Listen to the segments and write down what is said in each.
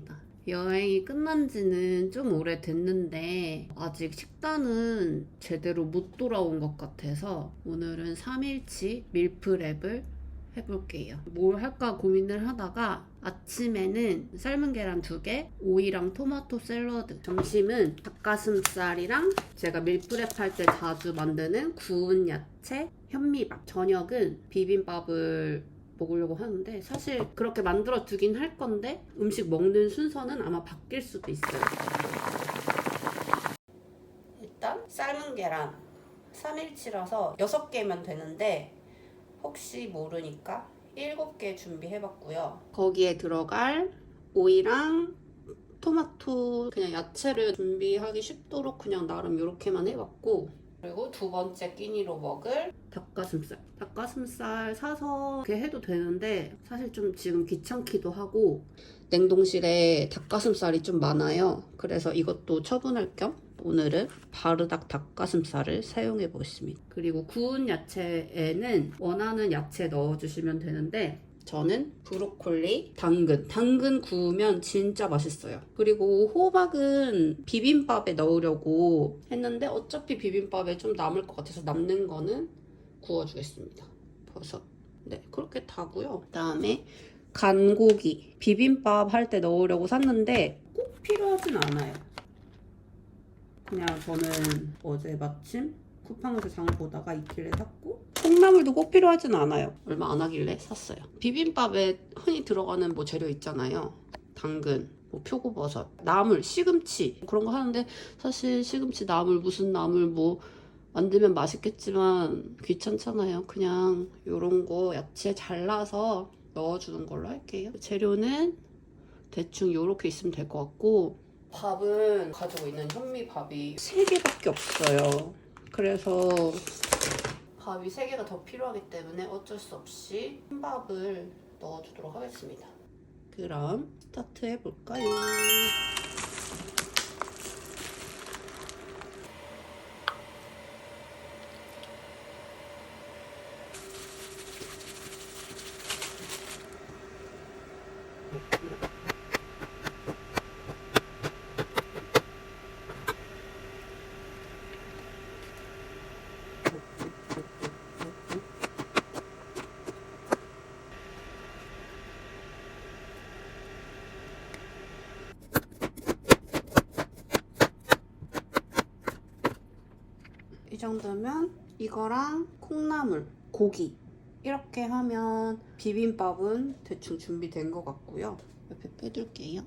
왔습니다. 여행이 끝난 지는 좀 오래됐는데 아직 식단은 제대로 못 돌아온 것 같아서 오늘은 3일치 밀프렙을 해볼게요. 뭘 할까 고민을 하다가 아침에는 삶은 계란 2개, 오이랑 토마토 샐러드, 점심은 닭가슴살이랑 제가 밀프렙 할 때 자주 만드는 구운 야채, 현미밥, 저녁은 비빔밥을 먹으려고 하는데 사실 그렇게 만들어 두긴 할 건데 음식 먹는 순서는 아마 바뀔 수도 있어요. 일단 삶은 계란 3일치라서 6개면 되는데 혹시 모르니까 7개 준비해봤고요. 거기에 들어갈 오이랑 토마토 그냥 야채를 준비하기 쉽도록 그냥 나름 이렇게만 해봤고, 그리고 두 번째 끼니로 먹을 닭가슴살 사서 이렇게 해도 되는데 사실 좀 지금 귀찮기도 하고 냉동실에 닭가슴살이 좀 많아요. 그래서 이것도 처분할 겸 오늘은 바르닭 닭가슴살을 사용해 보겠습니다. 그리고 구운 야채에는 원하는 야채 넣어주시면 되는데 저는 브로콜리, 당근 구우면 진짜 맛있어요. 그리고 호박은 비빔밥에 넣으려고 했는데 어차피 비빔밥에 좀 남을 것 같아서 남는 거는 구워주겠습니다. 버섯. 네, 그렇게 다고요. 그다음에 간고기. 비빔밥 할 때 넣으려고 샀는데 꼭 필요하진 않아요. 그냥 저는 어제 마침 쿠팡에서 장을 보다가 있길래 샀고, 콩나물도 꼭 필요하진 않아요. 얼마 안 하길래 샀어요. 비빔밥에 흔히 들어가는 뭐 재료 있잖아요. 당근, 뭐 표고버섯, 나물, 시금치 그런 거 하는데 사실 시금치 나물 무슨 나물 뭐 만들면 맛있겠지만 귀찮잖아요. 그냥 요런 거 야채 잘라서 넣어주는 걸로 할게요. 재료는 대충 요렇게 있으면 될 것 같고, 밥은 가지고 있는 현미밥이 3개밖에 없어요. 그래서 밥이 3개가 더 필요하기 때문에 어쩔 수 없이 흰밥을 넣어주도록 하겠습니다. 그럼 스타트 해볼까요? 이 정도면 이거랑 콩나물, 고기 이렇게 하면 비빔밥은 대충 준비된 것 같고요. 옆에 빼둘게요.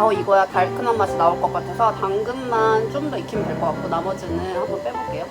더 익어야 달큰한 맛이 나올 것 같아서 당근만 좀 더 익히면 될 것 같고 나머지는 한번 빼볼게요.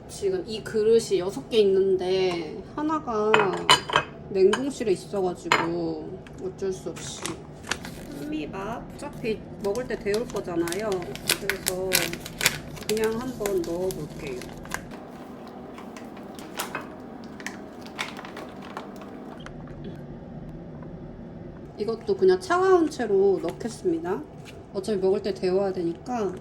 지금 이 그릇이 6개 있는데 하나가 냉동실에 있어가지고 어쩔 수 없이 현미밥 어차피 먹을 때 데울 거잖아요. 그래서 그냥 한번 넣어볼게요. 이것도 그냥 차가운 채로 넣겠습니다. 어차피 먹을 때 데워야 되니까.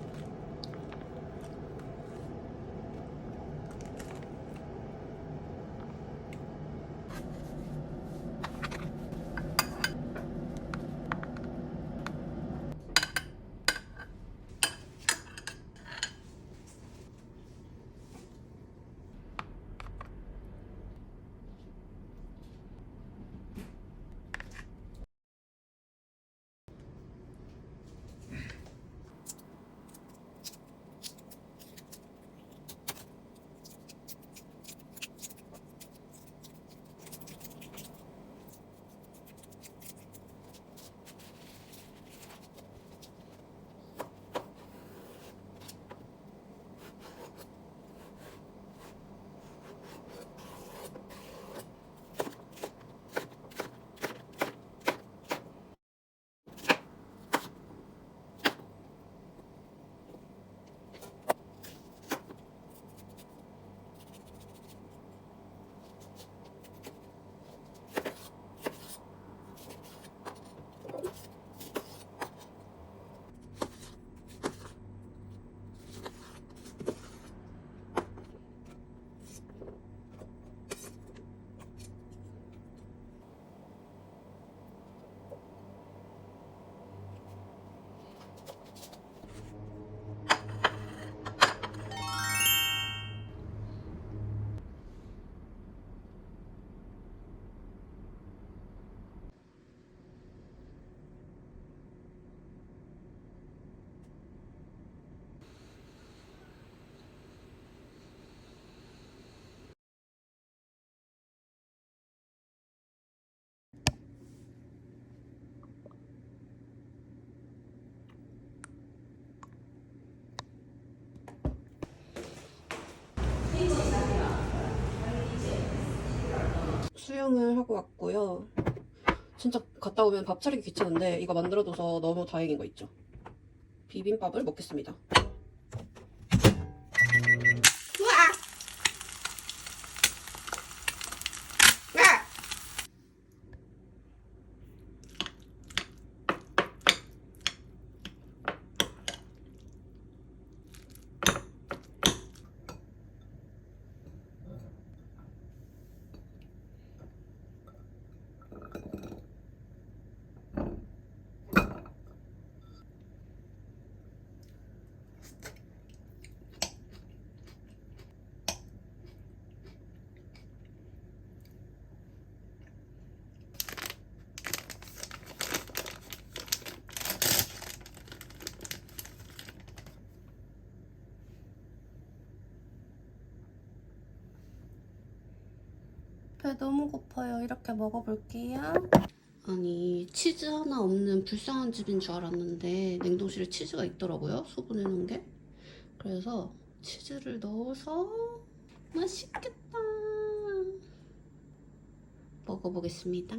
수영을 하고 왔고요. 진짜 갔다 오면 밥 차리기 귀찮은데 이거 만들어둬서 너무 다행인 거 있죠. 비빔밥을 먹겠습니다. 배 너무 고파요. 이렇게 먹어볼게요. 아니 치즈 하나 없는 불쌍한 집인 줄 알았는데 냉동실에 치즈가 있더라고요. 소분해놓은 게. 그래서 치즈를 넣어서 맛있겠다. 먹어보겠습니다.